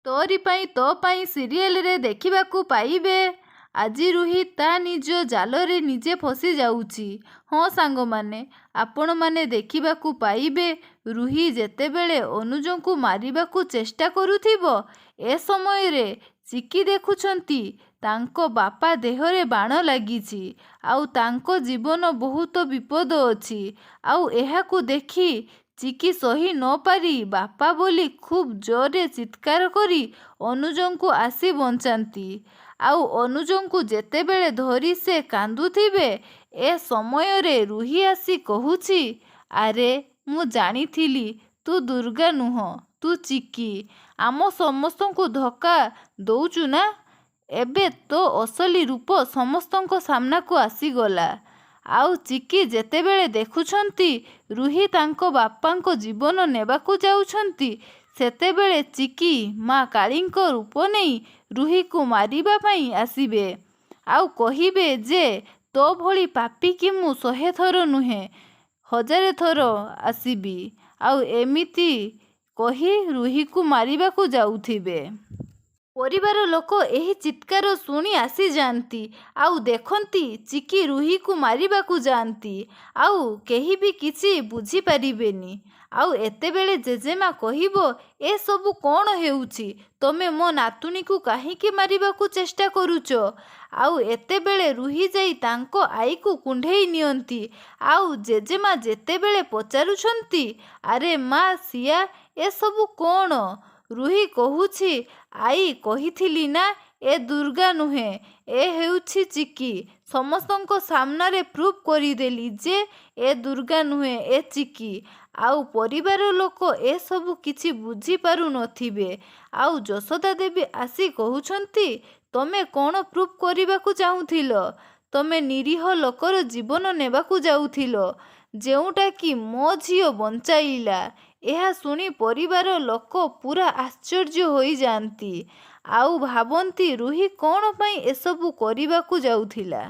ତୋରି ପାଇଁ ତୋ ପାଇଁ ସିରିଏଲରେ ଦେଖିବାକୁ ପାଇବେ। ଆଜି ରୁହି ତା ନିଜ ଜାଲରେ ନିଜେ ଫସି ଯାଉଛି। ହଁ ସାଙ୍ଗମାନେ, ଆପଣମାନେ ଦେଖିବାକୁ ପାଇବେ ରୁହି ଯେତେବେଳେ ଅନୁଜଙ୍କୁ ମାରିବାକୁ ଚେଷ୍ଟା କରୁଥିବ। ଏ ସମୟରେ ଚିକି ଦେଖୁଛନ୍ତି ତାଙ୍କ ବାପା ଦେହରେ ବାଣ ଲାଗିଛି ଆଉ ତାଙ୍କ ଜୀବନ ବହୁତ ବିପଦ ଅଛି। ଆଉ ଏହାକୁ ଦେଖି ଚିକି ସହି ନପାରି ବାପା ବୋଲି ଖୁବ୍ ଜୋରରେ ଚିତ୍କାର କରି ଅନୁଜଙ୍କୁ ଆସି ବଞ୍ଚାନ୍ତି। ଆଉ ଅନୁଜଙ୍କୁ ଯେତେବେଳେ ଧରି ସେ କାନ୍ଦୁଥିବେ ଏ ସମୟରେ ରୁହି ଆସି କହୁଛି, ଆରେ ମୁଁ ଜାଣିଥିଲି ତୁ ଦୁର୍ଗା ନୁହଁ, ତୁ ଚିକି। ଆମ ସମସ୍ତଙ୍କୁ ଧୋକା ଦଉଛୁ ନା? ଏବେ ତୋ ଅସଲି ରୂପ ସମସ୍ତଙ୍କ ସାମ୍ନାକୁ ଆସିଗଲା। ଆଉ ଚିକି ଯେତେବେଳେ ଦେଖୁଛନ୍ତି ରୁହି ତାଙ୍କ ବାପାଙ୍କ ଜୀବନ ନେବାକୁ ଯାଉଛନ୍ତି ସେତେବେଳେ ଚିକି ମା କାଳୀଙ୍କ ରୂପ ନେଇ ରୁହିକୁ ମାରିବା ପାଇଁ ଆସିବେ। ଆଉ କହିବେ ଯେ ତୋ ଭଳି ପାପୀକି ମୁଁ 100 ଥର ନୁହେଁ 1000 ଥର ଆସିବି। ଆଉ ଏମିତି କହି ରୁହିକୁ ମାରିବାକୁ ଯାଉଥିବେ। ପରିବାର ଲୋକ ଏହି ଚିତ୍କାର ଶୁଣି ଆସିଯାଆନ୍ତି ଆଉ ଦେଖନ୍ତି ଚିକି ରୁହିକୁ ମାରିବାକୁ ଯାଆନ୍ତି। ଆଉ କେହି ବି କିଛି ବୁଝିପାରିବେନି। ଆଉ ଏତେବେଳେ ଜେଜେମା କହିବ, ଏସବୁ କ'ଣ ହେଉଛି? ତମେ ମୋ ନାତୁଣୀକୁ କାହିଁକି ମାରିବାକୁ ଚେଷ୍ଟା କରୁଛ? ଆଉ ଏତେବେଳେ ରୁହି ଯାଇ ତାଙ୍କ ଆଈକୁ କୁଣ୍ଢେଇ ନିଅନ୍ତି। ଆଉ ଜେଜେମା ଯେତେବେଳେ ପଚାରୁଛନ୍ତି, ଆରେ ମା ସିଆ ଏସବୁ କ'ଣ? ରୁହି କହୁଛି, ଆଈ କହିଥିଲି ନା ଏ ଦୁର୍ଗା ନୁହେଁ, ଏ ହେଉଛି ଚିକି। ସମସ୍ତଙ୍କ ସାମ୍ନାରେ ପ୍ରୁଭ୍ କରିଦେଲି ଯେ ଏ ଦୁର୍ଗା ନୁହେଁ, ଏ ଚିକି। ଆଉ ପରିବାର ଲୋକ ଏସବୁ କିଛି ବୁଝିପାରୁ ନଥିବେ। ଆଉ ଯଶୋଦା ଦେବୀ ଆସି କହୁଛନ୍ତି, ତମେ କ'ଣ ପ୍ରୁଭ୍ କରିବାକୁ ଚାହୁଁଥିଲ? ତମେ ନିରୀହ ଲୋକର ଜୀବନ ନେବାକୁ ଯାଉଥିଲ, ଯେଉଁଟାକି ମୋ ଝିଅ ବଞ୍ଚାଇଲା। ଏହା ଶୁଣି ପରିବାର ଲୋକ ପୁରା ଆଶ୍ଚର୍ଯ୍ୟ ହୋଇଯାଆନ୍ତି ଆଉ ଭାବନ୍ତି ରୁହି କ'ଣ ପାଇଁ ଏସବୁ କରିବାକୁ ଯାଉଥିଲା।